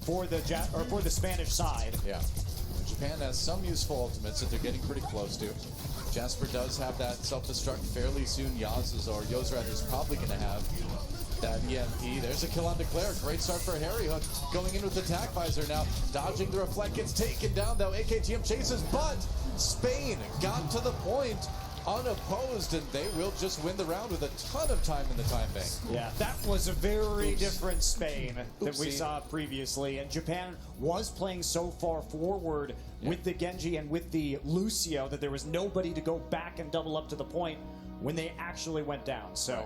for the Spanish side. Yeah. Japan has some useful ultimates that they're getting pretty close to. Jasper does have that self-destruct fairly soon. Yozrath is probably going to have that EMP. There's a kill on Declare. Great start for Harry Hook. Going in with the attack visor now. Dodging the reflect. Gets taken down though. AKTM chases, but Spain got to the point unopposed, and they will just win the round with a ton of time in the time bank. Yeah, that was a very different Spain that we saw previously, and Japan was playing so far forward with the Genji and with the Lucio that there was nobody to go back and double up to the point when they actually went down. So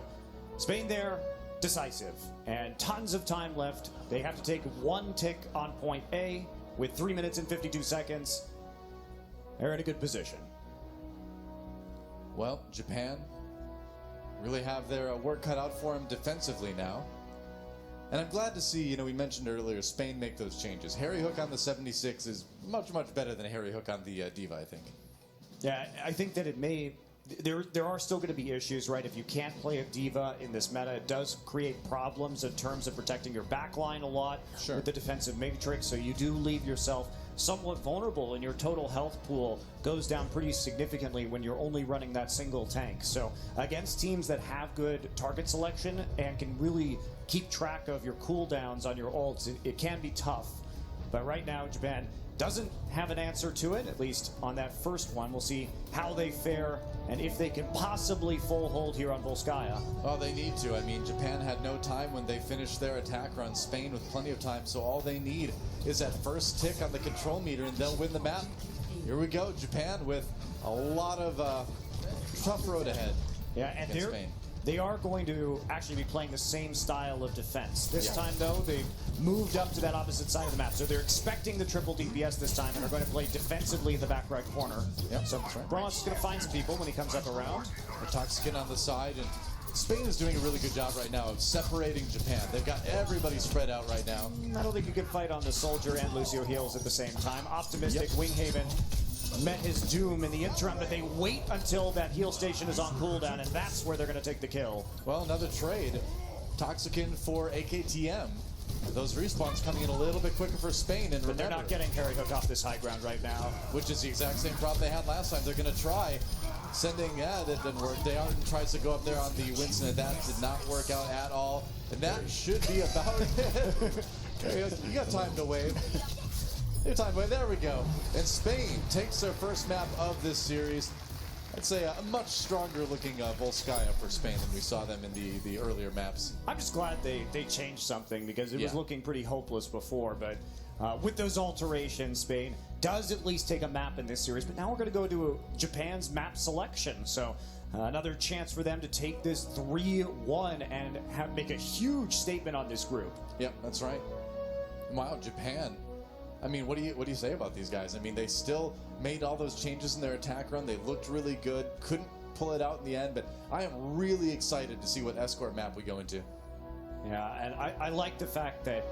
Spain there, decisive, and tons of time left. They have to take one tick on point A with 3 minutes and 52 seconds. They're in a good position. Well, Japan really have their work cut out for them defensively now. And I'm glad to see, we mentioned earlier, Spain make those changes. Harry Hook on the 76 is much, much better than Harry Hook on the Diva, I think. Yeah, I think that it may... There are still going to be issues, right? If you can't play a Diva in this meta, it does create problems in terms of protecting your backline a lot with the defensive matrix, so you do leave yourself somewhat vulnerable, and your total health pool goes down pretty significantly when you're only running that single tank. So against teams that have good target selection and can really keep track of your cooldowns on your ults, it can be tough. But right now, Japan doesn't have an answer to it, at least on that first one. We'll see how they fare and if they can possibly full hold here on Volskaya. Well, they need to. I mean, Japan had no time when they finished their attack run. Spain with plenty of time, so all they need is that first tick on the control meter, and they'll win the map. Here we go, Japan with a lot of tough road ahead. Yeah, and they are going to actually be playing the same style of defense. This time, though, they've moved up to that opposite side of the map. So they're expecting the triple DPS this time and are going to play defensively in the back right corner. Yep, so Bronze is going to find some people when he comes up around. Toxican on the side, and Spain is doing a really good job right now of separating Japan. They've got everybody spread out right now. I don't think you can fight on the Soldier and Lucio heals at the same time. Optimistic Winghaven met his doom in the interim, but they wait until that heal station is on cooldown, and that's where they're going to take the kill. Well, another trade. Toxican for AKTM. Those respawns coming in a little bit quicker for Spain, and but they're not getting Harry Hook off this high ground right now. Which is the exact same problem they had last time. They're going to try sending, that didn't work. Deon tries to go up there on the Winston, and that did not work out at all. And that should be about it. You got time to wave. Your time, there we go. And Spain takes their first map of this series. I'd say a much stronger looking Volskaya for Spain than we saw them in the earlier maps. I'm just glad they changed something, because it was looking pretty hopeless before. But with those alterations, Spain does at least take a map in this series. But now we're going to go to Japan's map selection. So another chance for them to take this 3-1 and make a huge statement on this group. Yep, that's right. Wow, Japan. I mean, what do you say about these guys? I mean, they still made all those changes in their attack run. They looked really good. Couldn't pull it out in the end, but I am really excited to see what escort map we go into. Yeah, and I like the fact that,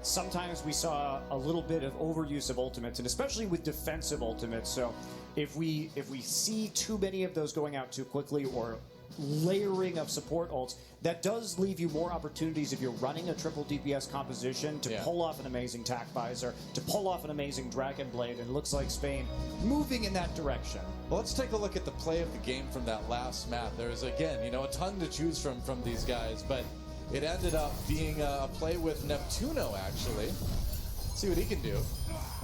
sometimes we saw a little bit of overuse of ultimates, and especially with defensive ultimates. So if we see too many of those going out too quickly, or layering of support ults, that does leave you more opportunities if you're running a triple DPS composition to pull off an amazing tack visor, to pull off an amazing Dragon Blade, and it looks like Spain moving in that direction. Well, let's take a look at the play of the game from that last map. There's, again, a ton to choose from these guys, but it ended up being a play with Neptuno, actually. Let's see what he can do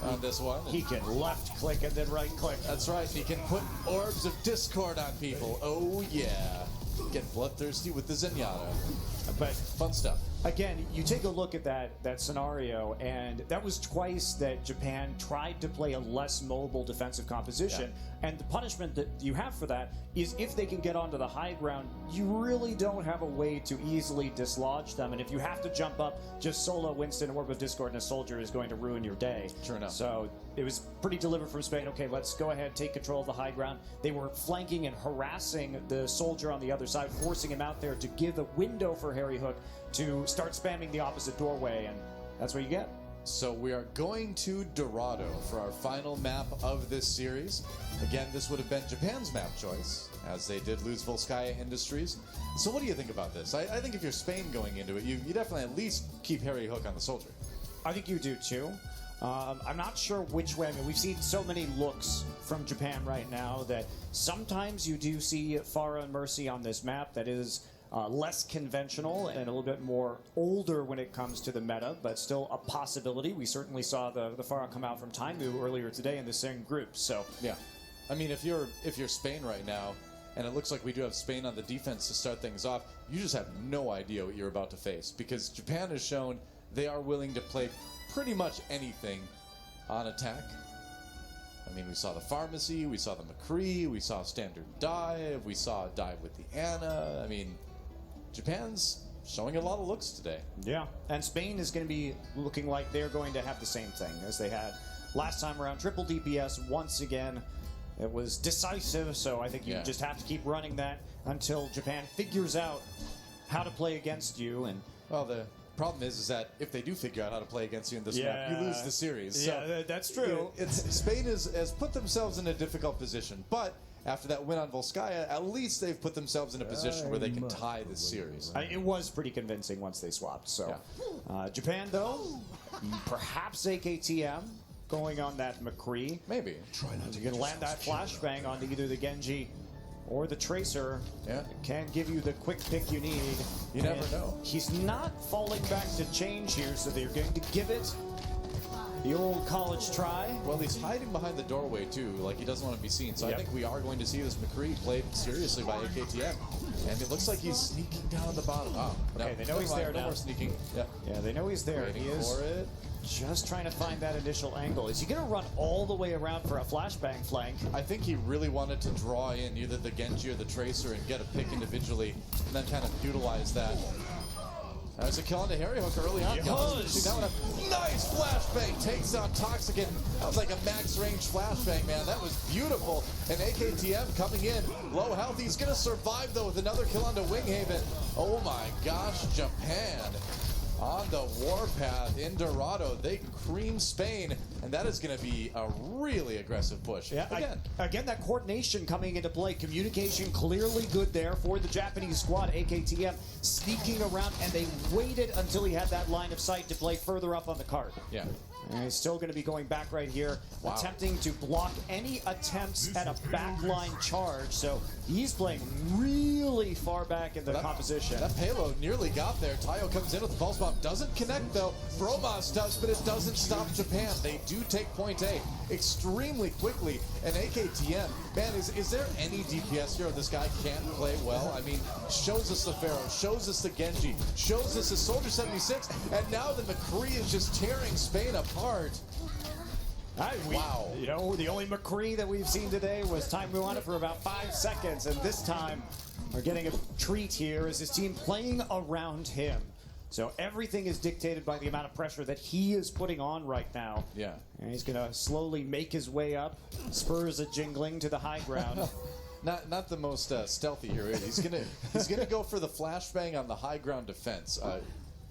on this one. He can left click and then right click. That's right. He can put orbs of discord on people. Oh yeah. Get bloodthirsty with the Zenyatta. But fun stuff. Again, you take a look at that scenario, and that was twice that Japan tried to play a less mobile defensive composition. And the punishment that you have for that is if they can get onto the high ground, you really don't have a way to easily dislodge them. And if you have to jump up, just solo Winston, Orb of Discord, and a Soldier is going to ruin your day. Sure enough. So it was pretty deliberate from Spain. Okay, let's go ahead, take control of the high ground. They were flanking and harassing the Soldier on the other side, forcing him out there to give a window for Harry Hook to start spamming the opposite doorway, and that's what you get. So we are going to Dorado for our final map of this series. Again, this would have been Japan's map choice, as they did lose Volskaya Industries. So what do you think about this? I think if you're Spain going into it, you definitely at least keep Harry Hook on the Soldier. I think you do too. I'm not sure which way. I mean, we've seen so many looks from Japan right now that sometimes you do see Pharah and Mercy on this map that is less conventional and a little bit more older when it comes to the meta, but still a possibility. We certainly saw the Pharah come out from Taimu earlier today in the same group. So yeah, I mean, if you're Spain right now, and it looks like we do have Spain on the defense to start things off, you just have no idea what you're about to face, because Japan has shown they are willing to play pretty much anything on attack. I mean, we saw the Pharmacy, we saw the McCree, we saw standard dive, we saw a dive with the Ana. I mean, Japan's showing a lot of looks today. Yeah, and Spain is going to be looking like they're going to have the same thing as they had last time around. Triple DPS once again. It was decisive, so I think you just have to keep running that until Japan figures out how to play against you. And well, the problem is that if they do figure out how to play against you in this map, you lose the series. Yeah, so, that's true. Spain has put themselves in a difficult position, but after that win on Volskaya, at least they've put themselves in a position where they can tie this series. It was pretty convincing once they swapped. So, Japan though, perhaps AKTM going on that McCree. Maybe. You can land that flashbang onto either the Genji or the Tracer. Yeah. Can give you the quick pick you need. You never know. He's not falling back to change here, so they're going to give it the old college try. Well, he's hiding behind the doorway too, like he doesn't want to be seen. So I think we are going to see this McCree played seriously by AKTM. And it looks like he's sneaking down the bottom. Oh, okay, they know he's there now. No more sneaking. Yeah, they know he's there. Waiting he is for it. Just trying to find that initial angle. Is he going to run all the way around for a flashbang flank? I think he really wanted to draw in either the Genji or the Tracer and get a pick individually, and then kind of utilize that. There's a kill on the Harry Hook early on. Nice flashbang takes on Toxicant. That was like a max range flashbang, man. That was beautiful. And AKTM coming in low health. He's going to survive though with another kill onto Winghaven. Oh my gosh, Japan on the warpath in Dorado. They cream Spain, and that is going to be a really aggressive push. Yeah, again, that coordination coming into play. Communication clearly good there for the Japanese squad. AKTM sneaking around, and they waited until he had that line of sight to play further up on the cart. Yeah. And he's still going to be going back right here, attempting to block any attempts at a backline charge. So he's playing really far back in the composition. That payload nearly got there. Tayo comes in with the pulse bomb. Doesn't connect, though. Bromas does, but it doesn't stop Japan. They do take point A extremely quickly. And AKTM, man, is there any DPS here this guy can't play well? I mean, shows us the Pharaoh, shows us the Genji, shows us the Soldier 76, and now the McCree is just tearing Spain apart. Wow. You know, the only McCree that we've seen today was Taimu on it for about 5 seconds, and this time we're getting a treat here as his team playing around him. So everything is dictated by the amount of pressure that he is putting on right now. Yeah. And he's going to slowly make his way up, spurs a jingling to the high ground. Not the most stealthy here. He's gonna go for the flashbang on the high ground defense.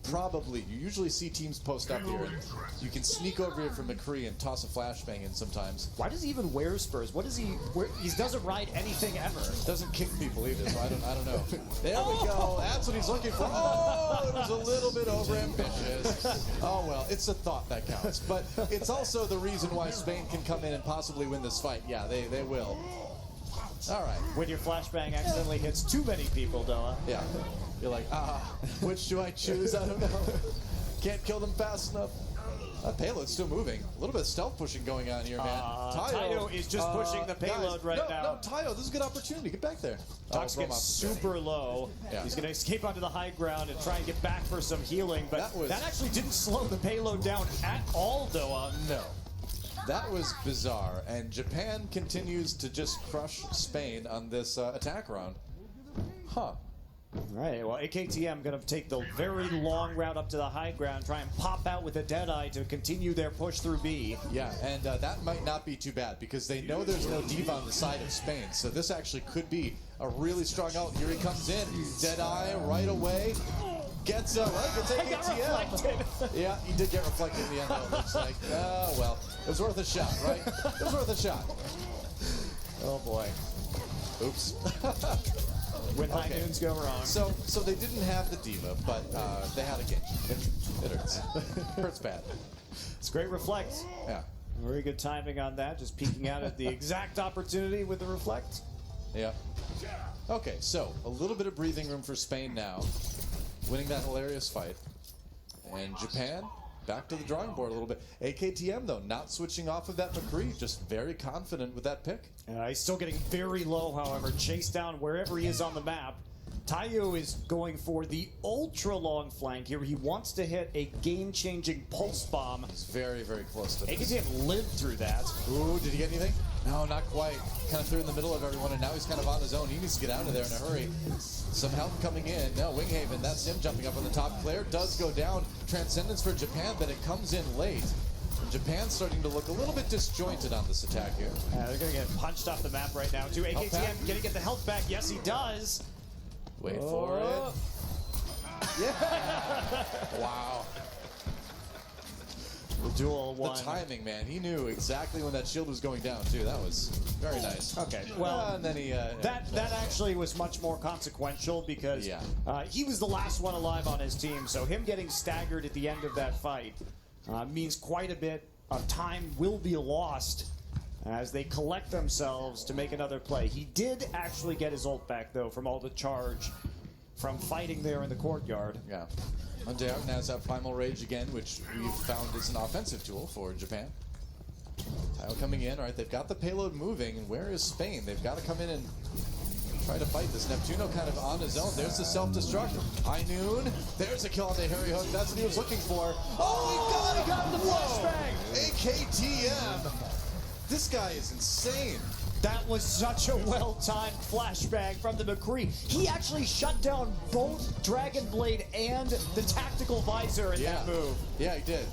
Probably. You usually see teams post up here, and you can sneak over here from McCree and toss a flashbang in sometimes. Why does he even wear spurs? What does he wear? He doesn't ride anything ever. Doesn't kick people either, so I don't know. There we go. That's what he's looking for. Oh, it was a little bit overambitious. Oh, well, it's the thought that counts. But it's also the reason why Spain can come in and possibly win this fight. Yeah, they will. All right. When your flashbang accidentally hits too many people, Doa. Yeah. You're like, which do I choose? I don't know. Can't kill them fast enough. That payload's still moving. A little bit of stealth pushing going on here, man. Tayo is just pushing the payload now. No, Tayo, this is a good opportunity. Get back there. Tox gets super low. Yeah. He's going to escape onto the high ground and try and get back for some healing, but that actually didn't slow the payload down at all, Doa. No. That was bizarre, and Japan continues to just crush Spain on this attack round. Huh. All right, well, AKTM going to take the very long route up to the high ground, try and pop out with a Deadeye to continue their push through B. Yeah, and that might not be too bad because they know there's no diva on the side of Spain, so this actually could be a really strong out. Here he comes in, Deadeye right away. Gets it's AKTM. Yeah, he did get reflected in the end, though, it looks like. Well, it was worth a shot, right? It was worth a shot. Oh, boy. Oops. when high noons go wrong. So they didn't have the diva, but they had a game. It hurts. Hurts bad. It's great reflect. Yeah. Very good timing on that. Just peeking out at the exact opportunity with the reflect. Yeah. Okay, so a little bit of breathing room for Spain now, winning that hilarious fight. And Japan, back to the drawing board a little bit. AKTM, though, not switching off of that McCree, just very confident with that pick. He's still getting very low, however, chased down wherever he is on the map. Tayo is going for the ultra-long flank here. He wants to hit a game-changing pulse bomb. He's very, very close to this. AKTM lived through that. Ooh, did he get anything? No, not quite. Kind of threw in the middle of everyone, and now he's kind of on his own. He needs to get out of there in a hurry. Some help coming in. No, Winghaven, that's him jumping up on the top. Claire does go down. Transcendence for Japan, but it comes in late. And Japan's starting to look a little bit disjointed on this attack here. They're going to get punched off the map right now, too. AKTM going to get the health back. Yes, he does. Wait for it. Yeah! Wow. The duel one. The timing, man. He knew exactly when that shield was going down, too. That was very nice. Okay, well, and then he... that actually was much more consequential because he was the last one alive on his team, so him getting staggered at the end of that fight means quite a bit of time will be lost as they collect themselves to make another play. He did actually get his ult back, though, from all the charge from fighting there in the courtyard. Yeah. Undead now has that Primal Rage again, which we've found is an offensive tool for Japan. Tayo coming in. All right, they've got the payload moving. And where is Spain? They've got to come in and try to fight this. Neptuno kind of on his own. There's the self-destruct. High noon. There's a kill on the Harry Hook. That's what he was looking for. Oh, he got the flashbang! AKTM. This guy is insane. That was such a well-timed flashbang from the McCree. He actually shut down both Dragon Blade and the tactical visor in that move. Yeah, he did.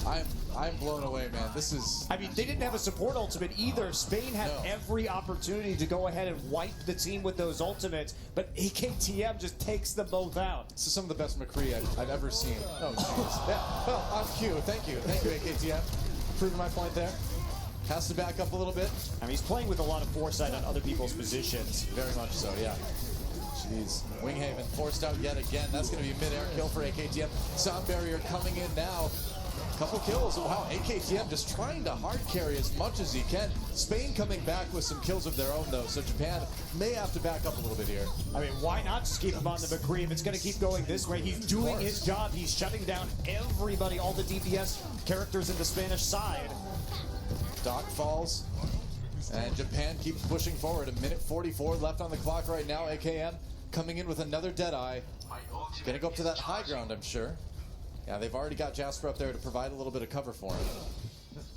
I'm blown away, man. This is... I mean, they didn't have a support ultimate either. Spain had every opportunity to go ahead and wipe the team with those ultimates, but AKTM just takes them both out. This is some of the best McCree I've ever seen. Oh, jeez. Yeah, well, on cue. Thank you. Thank you, AKTM. Proving my point there. Has to back up a little bit. I mean, he's playing with a lot of foresight on other people's positions. Very much so, yeah. Jeez. Winghaven forced out yet again. That's going to be a mid-air kill for AKTM. Sound barrier coming in now. Couple kills. Wow, AKTM just trying to hard carry as much as he can. Spain coming back with some kills of their own, though, so Japan may have to back up a little bit here. I mean, why not just keep him on the McCree if it's going to keep going this way? He's doing his job. He's shutting down everybody, all the DPS characters in the Spanish side. Doc falls, and Japan keeps pushing forward. 1:44 left on the clock right now. AKM coming in with another Deadeye. Gonna go up to that high ground, I'm sure. Yeah, they've already got Jasper up there to provide a little bit of cover for him.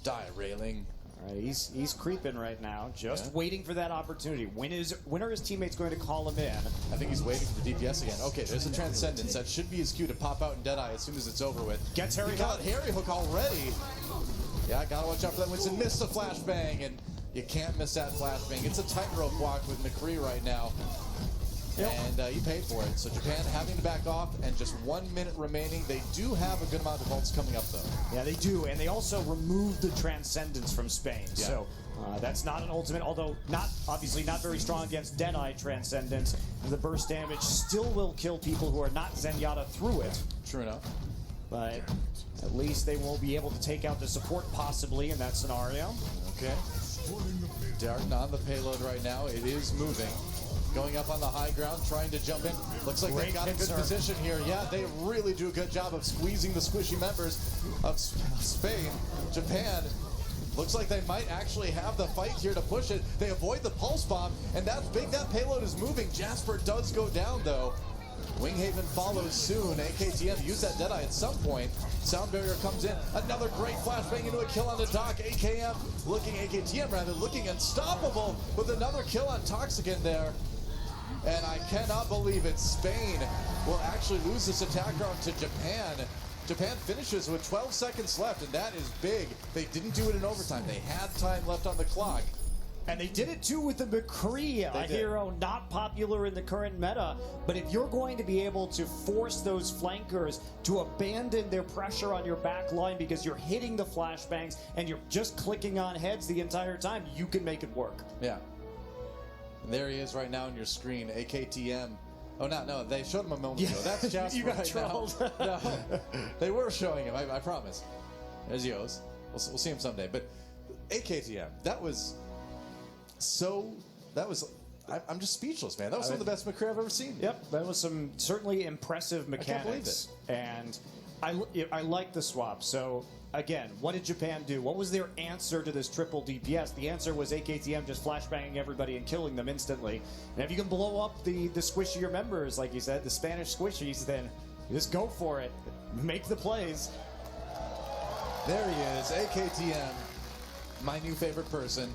Die railing. All right, he's creeping right now, just waiting for that opportunity. When are his teammates going to call him in? I think he's waiting for the DPS again. Okay, there's a Transcendence. That should be his cue to pop out and Deadeye as soon as it's over with. Gets Harry Hook. Got Harry Hook already. Yeah, gotta watch out for that Winston. Missed the flashbang, and you can't miss that flashbang. It's a tightrope walk with McCree right now. And he paid for it. So Japan having to back off, and just 1 minute remaining. They do have a good amount of ults coming up, though. Yeah, they do, and they also removed the Transcendence from Spain. Yeah. So that's not an ultimate, although obviously not very strong against Deadeye Transcendence. The burst damage still will kill people who are not Zenyatta through it. True enough. But at least they won't be able to take out the support possibly in that scenario. Okay. Darton on the payload right now. It is moving. Going up on the high ground, trying to jump in. Looks like they've got a good position here. Yeah, they really do a good job of squeezing the squishy members of Spain. Japan looks like they might actually have the fight here to push it. They avoid the pulse bomb, and that's big. That payload is moving. Jasper does go down, though. Winghaven follows soon. AKTM use that Deadeye at some point. Sound barrier comes in. Another great flashbang into a kill on the Doc. AKTM rather, looking unstoppable with another kill on Toxican there. And I cannot believe it. Spain will actually lose this attack round to Japan. Japan finishes with 12 seconds left, and that is big. They didn't do it in overtime. They had time left on the clock. And they did it too with the McCree, a hero not popular in the current meta. But if you're going to be able to force those flankers to abandon their pressure on your back line because you're hitting the flashbangs and you're just clicking on heads the entire time, you can make it work. Yeah. There he is right now on your screen, AKTM. Oh, no, they showed him a moment ago. That's Jasper You got right trolled. now. No, they were showing him, I promise. There's Yos. We'll see him someday. But AKTM, I'm just speechless, man. That was some of the best McCree I've ever seen. Yep, that was some certainly impressive mechanics. I can't And I like the swap. So, again, what did Japan do? What was their answer to this triple DPS? The answer was AKTM just flashbanging everybody and killing them instantly. And if you can blow up the squishier members, like you said, the Spanish squishies, then just go for it. Make the plays. There he is, AKTM, my new favorite person.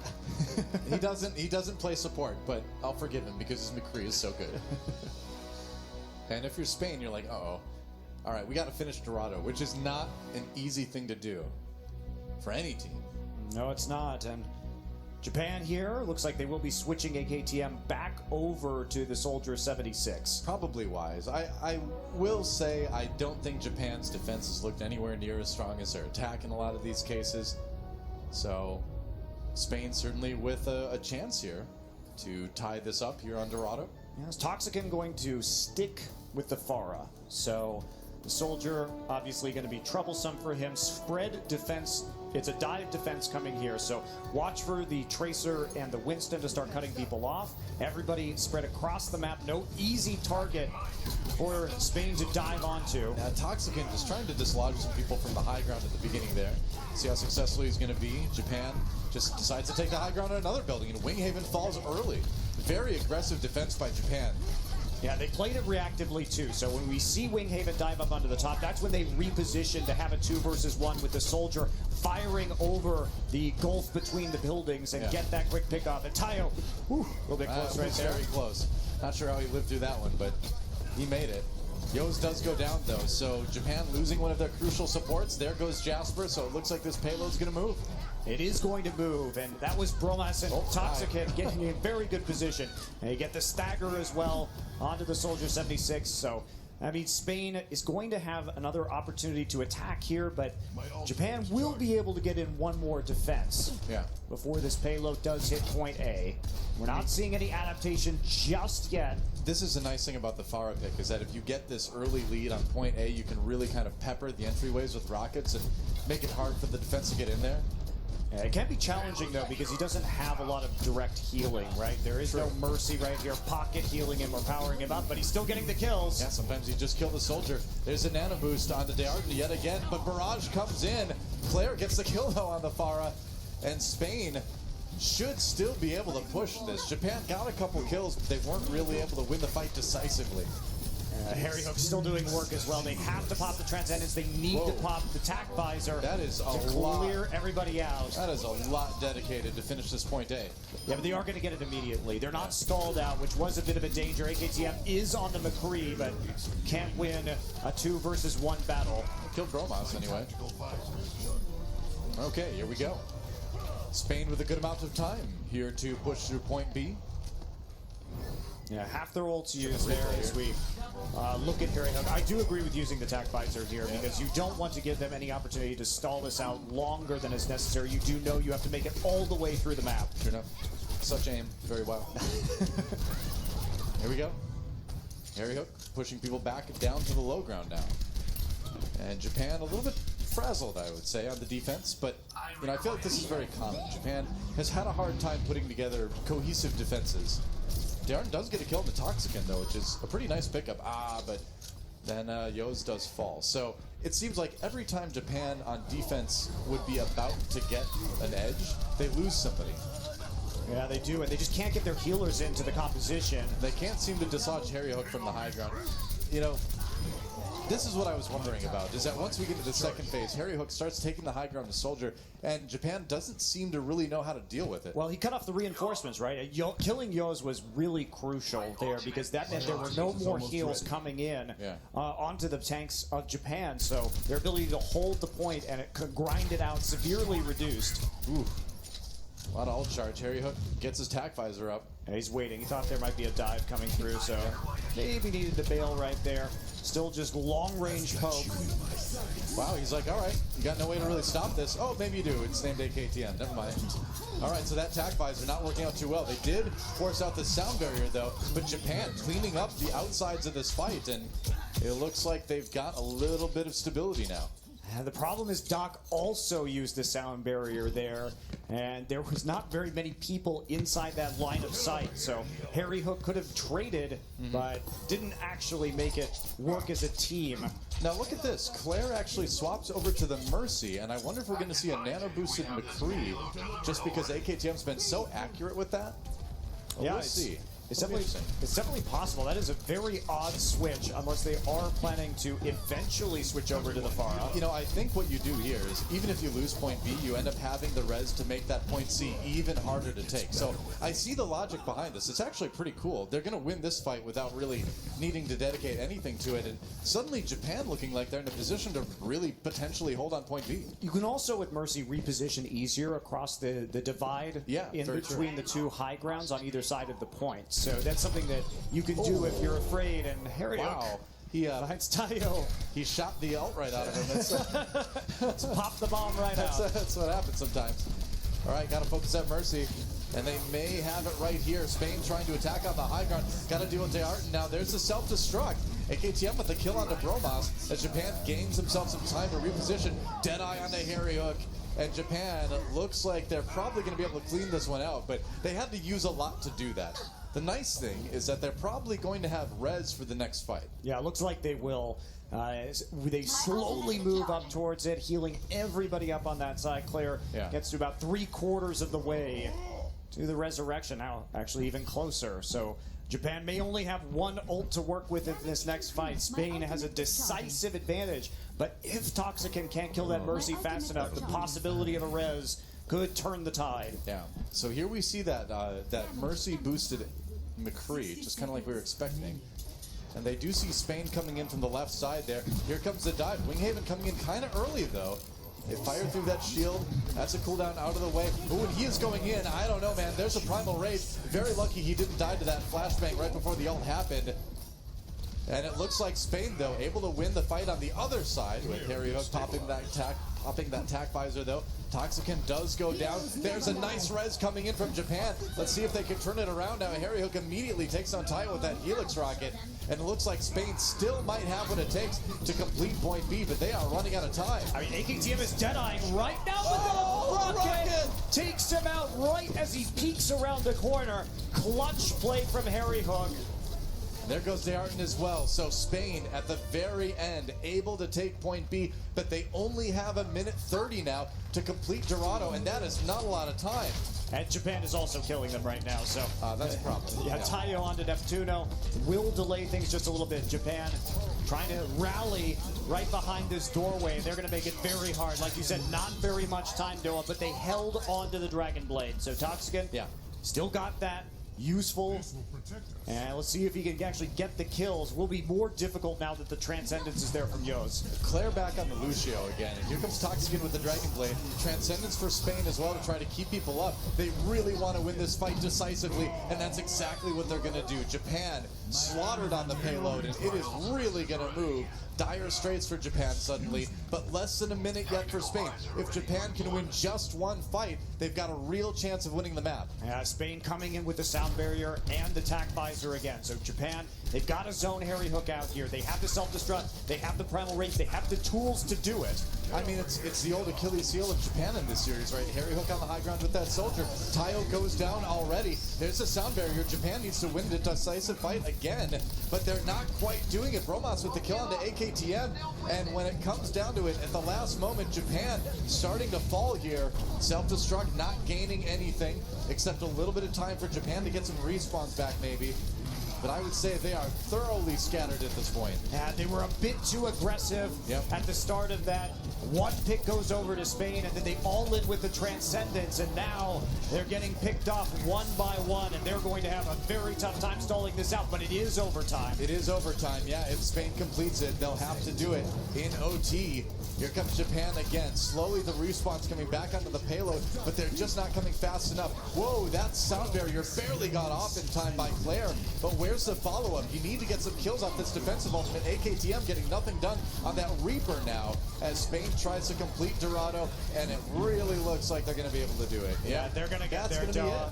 He doesn't play support, but I'll forgive him because his McCree is so good. And if you're Spain, you're like, uh-oh. All right, we got to finish Dorado, which is not an easy thing to do for any team. No, it's not. And Japan here looks like they will be switching AKTM back over to the Soldier 76. Probably wise. I will say I don't think Japan's defense has looked anywhere near as strong as their attack in a lot of these cases. So Spain certainly with a chance here to tie this up here on Dorado. Yes, Toxicin going to stick with the Pharah. So the Soldier obviously going to be troublesome for him. Spread defense. It's a dive defense coming here, so watch for the Tracer and the Winston to start cutting people off. Everybody spread across the map. No easy target for Spain to dive onto. Now, Toxicant just trying to dislodge some people from the high ground at the beginning there. See how successful he's going to be. Japan just decides to take the high ground at another building, and Winghaven falls early. Very aggressive defense by Japan. Yeah, they played it reactively too. So when we see Winghaven dive up onto the top, that's when they reposition to have a 2 versus 1 with the Soldier firing over the gulf between the buildings and get that quick pick off. And Tayo, a little bit close right there. Very close. Not sure how he lived through that one, but he made it. Yos does go down though, so Japan losing one of their crucial supports. There goes Jasper, so it looks like this payload's going to move. It is going to move, and that was Bromas and Toxicant getting in very good position. And you get the stagger as well onto the Soldier 76. So, I mean, Spain is going to have another opportunity to attack here, but Japan will be able to get in one more defense before this payload does hit point A. We're not seeing any adaptation just yet. This is the nice thing about the Pharah pick, is that if you get this early lead on point A, you can really kind of pepper the entryways with rockets and make it hard for the defense to get in there. It can be challenging, though, because he doesn't have a lot of direct healing, right? There is no mercy right here, pocket healing him or powering him up, but he's still getting the kills. Yeah, sometimes he just killed the Soldier. There's a nano boost on the Dearden yet again, but Barrage comes in. Claire gets the kill, though, on the Pharah, and Spain should still be able to push this. Japan got a couple kills, but they weren't really able to win the fight decisively. Harry Hook still doing work as well. They have to pop the Transcendence. They need to pop the TAC Visor. That is a to clear everybody out. That is a lot dedicated to finish this point A. Yeah, but they are going to get it immediately. They're not stalled out, which was a bit of a danger. AKTM is on the McCree, but can't win a 2 versus 1 battle. Killed Bromas anyway. Okay, here we go. Spain with a good amount of time here to push through point B. Yeah, half their ults used there as we look at Harry Hook. I do agree with using the TAC Visor here because you don't want to give them any opportunity to stall this out longer than is necessary. You do know you have to make it all the way through the map. Sure enough. Such aim. Very well. Here we go. Harry Hook pushing people back down to the low ground now. And Japan a little bit frazzled, I would say, on the defense, but you know, I feel like this is very common. Japan has had a hard time putting together cohesive defenses. Darren does get a kill on the Toxicant, though, which is a pretty nice pickup. But then Yos does fall. So it seems like every time Japan on defense would be about to get an edge, they lose somebody. Yeah, they do, and they just can't get their healers into the composition. They can't seem to dislodge Harry Hook from the high ground. You know, this is what I was wondering about, is that once we get to the second phase, Harry Hook starts taking the high ground to Soldier, and Japan doesn't seem to really know how to deal with it. Well, he cut off the reinforcements, right? Killing Yos was really crucial there because that meant there were no more heals coming in onto the tanks of Japan, so their ability to hold the point and it could grind it out severely reduced. Ooh. A lot of ult charge. Harry Hook gets his TAC Visor up. Yeah, he's waiting. He thought there might be a dive coming through, so maybe needed to bail right there. Still just long-range poke. Wow, he's like, all right, you got no way to really stop this. Oh, maybe you do. It's named AKTM. Never mind. All right, so that tac visor not working out too well. They did force out the sound barrier, though, but Japan cleaning up the outsides of this fight, and it looks like they've got a little bit of stability now. The problem is Doc also used the sound barrier there, and there was not very many people inside that line of sight, so Harry Hook could have traded, but didn't actually make it work as a team. Now look at this. Claire actually swaps over to the Mercy, and I wonder if we're going to see a nano-boosted McCree, just because AKTM's been so accurate with that. Well, Yeah, we'll see. It's definitely possible. That is a very odd switch, unless they are planning to eventually switch over to the Pharah. You know, I think what you do here is, even if you lose point B, you end up having the res to make that point C even harder to take. So I see the logic behind this. It's actually pretty cool. They're going to win this fight without really needing to dedicate anything to it. And suddenly Japan looking like they're in a position to really potentially hold on point B. You can also, with Mercy, reposition easier across the divide in between the two high grounds on either side of the point. So that's something that you can do if you're afraid. And Harry Hook finds Tayo. He shot the ult right out of him. Let's pop the bomb right out. That's what happens sometimes. All right, got to focus at Mercy. And they may have it right here. Spain trying to attack on the high ground. Got to deal with Dearton now. There's the self-destruct. AKTM with the kill onto Bromas as Japan gains themselves some time to reposition. Deadeye onto Harry Hook. And Japan looks like they're probably going to be able to clean this one out, but they had to use a lot to do that. The nice thing is that they're probably going to have res for the next fight. Yeah, it looks like they will. They slowly move up towards it, healing everybody up on that side. Claire gets to about 3/4 of the way to the resurrection. Now, actually even closer. So Japan may only have one ult to work with in this next fight. Spain has a decisive advantage. But if Toxican can't kill that Mercy fast enough, the possibility of a res could turn the tide. Yeah. So here we see that that Mercy boosted McCree, just kind of like we were expecting. And they do see Spain coming in from the left side there. Here comes the dive. Winghaven coming in kind of early, though. They fired through that shield. That's a cooldown out of the way. Ooh, and he is going in. I don't know, man. There's a Primal Rage. Very lucky he didn't die to that flashbang right before the ult happened. And it looks like Spain, though, able to win the fight on the other side with Harry Hook popping that tac visor, though. Toxican does go down. There's a nice res coming in from Japan. Let's see if they can turn it around now. Harry Hook immediately takes on Tayo with that Helix rocket. And it looks like Spain still might have what it takes to complete point B, but they are running out of time. I mean, AKTM is dead-eyeing right now, but the rocket takes him out right as he peeks around the corner. Clutch play from Harry Hook. There goes Dearton as well. So Spain at the very end able to take point B, but they only have 1:30 now to complete Dorado, and that is not a lot of time. And Japan is also killing them right now, so that's a problem. Yeah, Tayo onto Neptuno will delay things just a little bit. Japan trying to rally right behind this doorway. They're going to make it very hard. Like you said, not very much time, Noah, but they held onto the Dragon Blade. So Toxican still got that. Useful. And let's see if he can actually get the kills. Will be more difficult now that the Transcendence is there from Yos. Claire back on the Lucio again. And here comes Toxican with the Dragon Blade. Transcendence for Spain as well to try to keep people up. They really want to win this fight decisively, and that's exactly what they're going to do. Japan slaughtered on the payload, and it is really going to move. Dire straits for Japan suddenly, but less than a minute yet for Spain. If Japan can win just one fight, they've got a real chance of winning the map. Yeah, Spain coming in with the sound barrier and the tac visor again. So Japan, they've got to zone Harry Hook out here. They have the self-destruct, they have the primal rage, they have the tools to do it. I mean, it's the old Achilles heel of Japan in this series, right? Harry Hook on the high ground with that soldier. Tayo goes down already. There's a sound barrier. Japan needs to win the decisive fight again, but they're not quite doing it. Bromas with the kill onto AKTM, and when it comes down to it, at the last moment, Japan starting to fall here. Self-destruct not gaining anything, except a little bit of time for Japan to get some respawns back, maybe. But I would say they are thoroughly scattered at this point. Yeah, they were a bit too aggressive at the start of that. One pick goes over to Spain, and then they all in with the Transcendence, and now they're getting picked off one by one, and they're going to have a very tough time stalling this out, but it is overtime. It is overtime, yeah. If Spain completes it, they'll have to do it in OT. Here comes Japan again. Slowly the respawn's coming back onto the payload, but they're just not coming fast enough. Whoa, that sound barrier barely got off in time by Claire, but where there's the follow-up. You need to get some kills off this defensive ultimate. AKTM getting nothing done on that Reaper now as Spain tries to complete Dorado, and it really looks like they're going to be able to do it. Yeah, they're going to get their Dorado.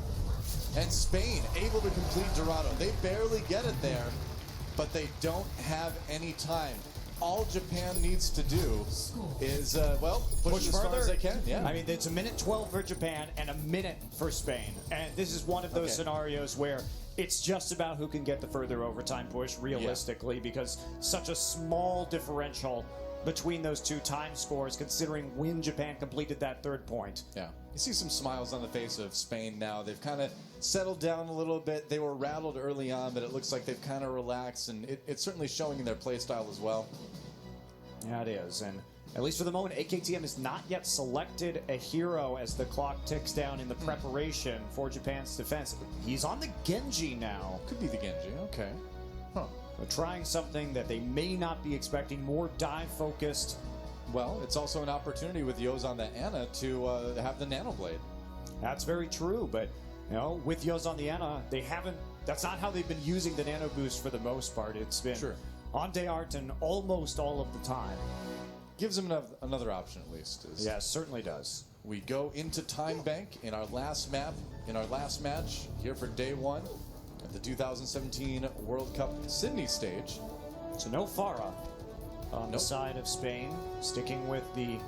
And Spain able to complete Dorado. They barely get it there, but they don't have any time. All Japan needs to do is, well, push as far as they can. Yeah. I mean, it's a minute 12 for Japan and a minute for Spain. And this is one of those scenarios where it's just about who can get the further overtime push realistically, because such a small differential between those two time scores, considering when Japan completed that third point. Yeah. You see some smiles on the face of Spain now. They've kind of settled down a little bit. They were rattled early on, but it looks like they've kind of relaxed, and it's certainly showing in their play style as well. Yeah, it is. And at least for the moment, AKTM has not yet selected a hero as the clock ticks down in the preparation for Japan's defense. He's on the Genji now. Could be the Genji. Okay. Huh. So trying something that they may not be expecting, more dive-focused. Well, it's also an opportunity with Yoz on the Ana to have the Nano Blade. That's very true, but you know, with Yoz on the Ana, they haven't. That's not how they've been using the Nano Boost for the most part. It's been on Dearton almost all of the time. Gives them another option at least. Yeah, certainly does. We go into Time Bank in our last map, in our last match here for day one of the 2017 World Cup Sydney stage. So no Pharah on the side of Spain, sticking with the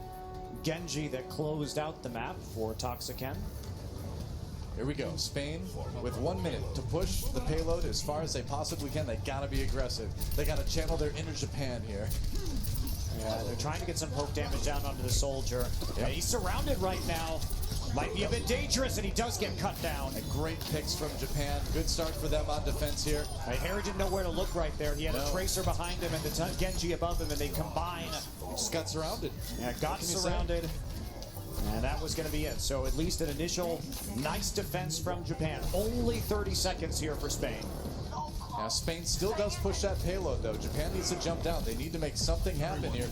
Genji that closed out the map for Toxiken. Here we go. Spain with 1 minute to push the payload as far as they possibly can. They gotta be aggressive. They gotta channel their inner Japan here. Yeah, they're trying to get some poke damage down onto the soldier. Yeah, he's surrounded right now. Might be a bit dangerous, and he does get cut down. And great picks from Japan. Good start for them on defense here. Harry didn't know where to look right there. He had a Tracer behind him and the Genji above him, and they combine. He just got surrounded. Yeah, got surrounded. And that was going to be it. So at least an initial nice defense from Japan. Only 30 seconds here for Spain. Now Spain still does push that payload, though. Japan needs to jump down. They need to make something happen here.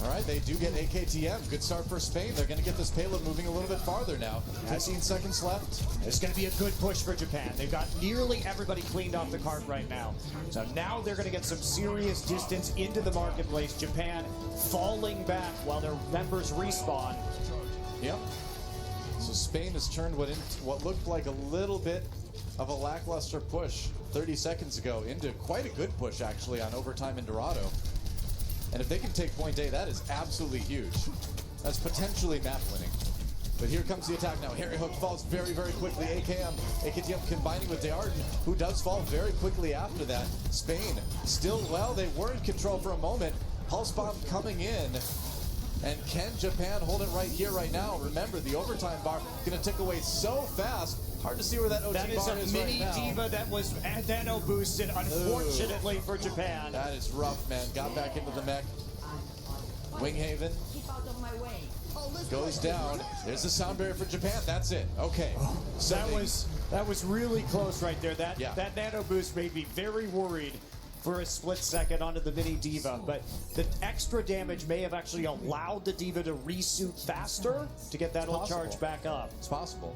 All right, they do get AKTM. Good start for Spain. They're going to get this payload moving a little bit farther now. 15 seconds left. It's going to be a good push for Japan. They've got nearly everybody cleaned off the card right now. So now they're going to get some serious distance into the marketplace. Japan falling back while their members respawn. Yep. So Spain has turned what looked like a little bit of a lackluster push 30 seconds ago into quite a good push, actually, on overtime in Dorado. And if they can take point A, that is absolutely huge. That's potentially map winning. But here comes the attack now. Harry Hook falls very, very quickly. AKTM combining with Dearden, who does fall very quickly after that. Spain still, well, they were in control for a moment. Pulse Bomb coming in. And can Japan hold it right here, right now? Remember, the overtime bar going to tick away so fast. Hard to see where that OT bar is right now. That is a mini diva that was nano boosted, unfortunately for Japan. That is rough, man. Got back into the mech. Winghaven goes down. There's the sound barrier for Japan. That's it. Okay. So that was really close right there. That nano boost made me very worried for a split second onto the mini diva, but the extra damage may have actually allowed the diva to resuit faster to get that old charge back up. It's possible.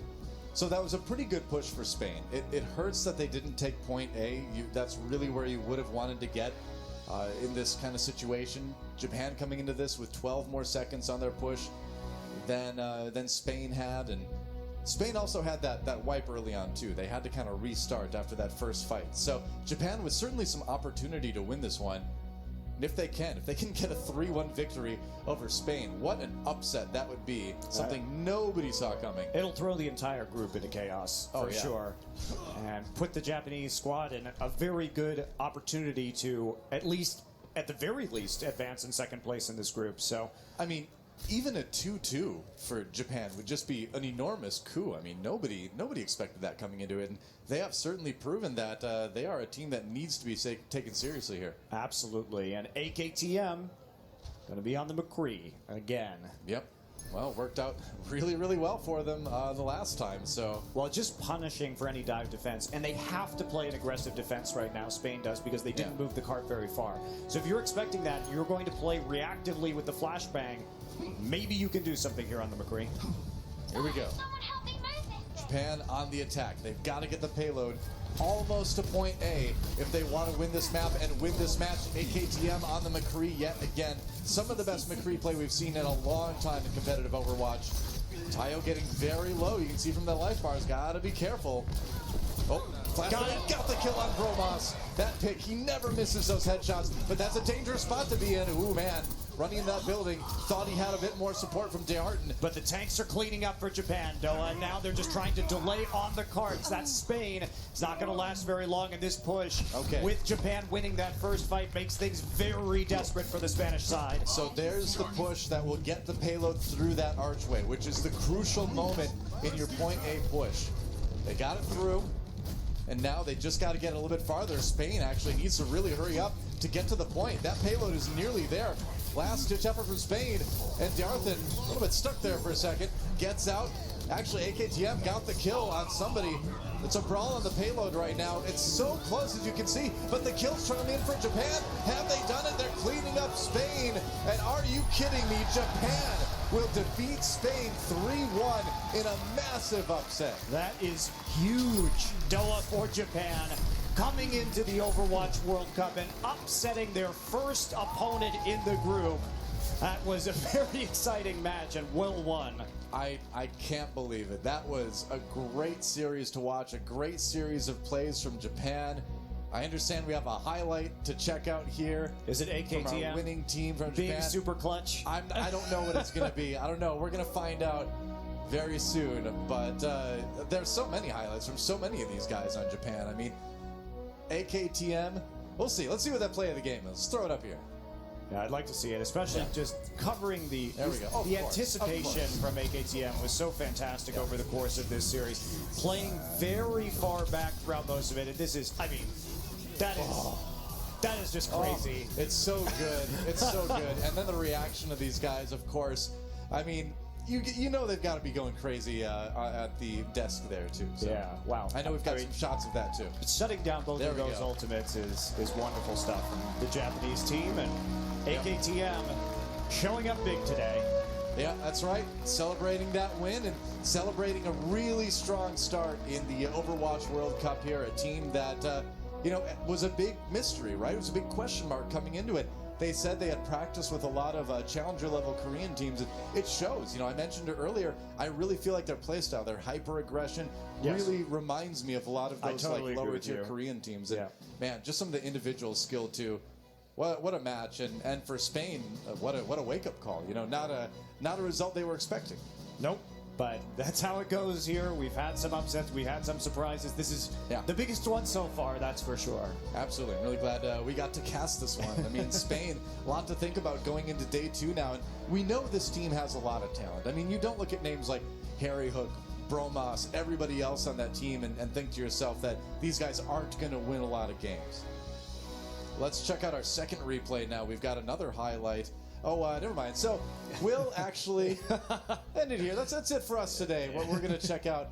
So that was a pretty good push for Spain. It hurts that they didn't take point A. That's really where you would have wanted to get in this kind of situation. Japan coming into this with 12 more seconds on their push than Spain had, and Spain also had that wipe early on too. They had to kind of restart after that first fight. So Japan with certainly some opportunity to win this one. And if they can get a 3-1 victory over Spain, what an upset that would be. Something nobody saw coming. It'll throw the entire group into chaos, for sure. And put the Japanese squad in a very good opportunity to, at the very least, advance in second place in this group. So, I mean, even a 2-2 for Japan would just be an enormous coup. I mean, nobody expected that coming into it. And they have certainly proven that they are a team that needs to be taken seriously here. Absolutely. And AKTM going to be on the McCree again. Yep. Well, worked out really, really well for them the last time. So, well, just punishing for any dive defense. And they have to play an aggressive defense right now, Spain does, because they didn't move the cart very far. So if you're expecting that, you're going to play reactively with the flashbang. Maybe you can do something here on the McCree. Here we go. Japan on the attack. They've got to get the payload almost to point A if they want to win this map and win this match. AKTM on the McCree yet again. Some of the best McCree play we've seen in a long time in competitive Overwatch. Tayo getting very low. You can see from the life bars. Gotta be careful. Oh, got the kill on Bromos. That pick, he never misses those headshots, but that's a dangerous spot to be in. Ooh, man. Running in that building, thought he had a bit more support from Dearton. But the tanks are cleaning up for Japan, Doa, and now they're just trying to delay on the cards. That's Spain. It's not going to last very long in this push. Okay. With Japan winning that first fight makes things very desperate for the Spanish side. So there's the push that will get the payload through that archway, which is the crucial moment in your point A push. They got it through, and now they just got to get a little bit farther. Spain actually needs to really hurry up to get to the point. That payload is nearly there. Last ditch effort from Spain, and Dearton, a little bit stuck there for a second, gets out. Actually, AKTM got the kill on somebody. It's a brawl on the payload right now. It's so close, as you can see, but the kills turn in for Japan. Have they done it? They're cleaning up Spain. And are you kidding me? Japan will defeat Spain 3-1 in a massive upset. That is huge, Doa, for Japan. Coming into the Overwatch World Cup and upsetting their first opponent in the group. That was a very exciting match, and well won. I can't believe it. That was a great series to watch, a great series of plays from Japan. I understand we have a highlight to check out here. Is it AKTM? From our winning team from being Japan. Super clutch? I don't know what it's going to be. I don't know. We're going to find out very soon. But there's so many highlights from so many of these guys on Japan. I mean, AKTM, we'll see. Let's see what that play of the game is. Let's throw it up here. Yeah, I'd like to see it, especially just covering the anticipation from AKTM was so fantastic over the course of this series. Playing very far back throughout most of it, and this is, I mean, that is just crazy. It's so good. It's so good. And then the reaction of these guys, of course. I mean, you know they've got to be going crazy at the desk there too. So. Yeah, wow. I know we've got some shots of that too. Shutting down both of those ultimates is wonderful stuff from the Japanese team, and AKTM showing up big today. Yeah, that's right. Celebrating that win and celebrating a really strong start in the Overwatch World Cup here. A team that, was a big mystery, right? It was a big question mark coming into it. They said they had practiced with a lot of challenger-level Korean teams, and it shows. I mentioned it earlier. I really feel like their playstyle, their hyper-aggression, really reminds me of a lot of those lower-tier Korean teams. And, man, just some of the individual skill, too. What a match, and for Spain, what a wake-up call. Not a result they were expecting. Nope. But that's how it goes here. We've had some upsets. We had some surprises. This is the biggest one so far, that's for sure. Absolutely. I'm really glad we got to cast this one. I mean, Spain, a lot to think about going into day 2 now. And we know this team has a lot of talent. I mean, you don't look at names like Harry Hook, Bromos, everybody else on that team and think to yourself that these guys aren't going to win a lot of games. Let's check out our second replay now. We've got another highlight. Oh, never mind. So we'll actually end it here. That's it for us today. What we're going to check out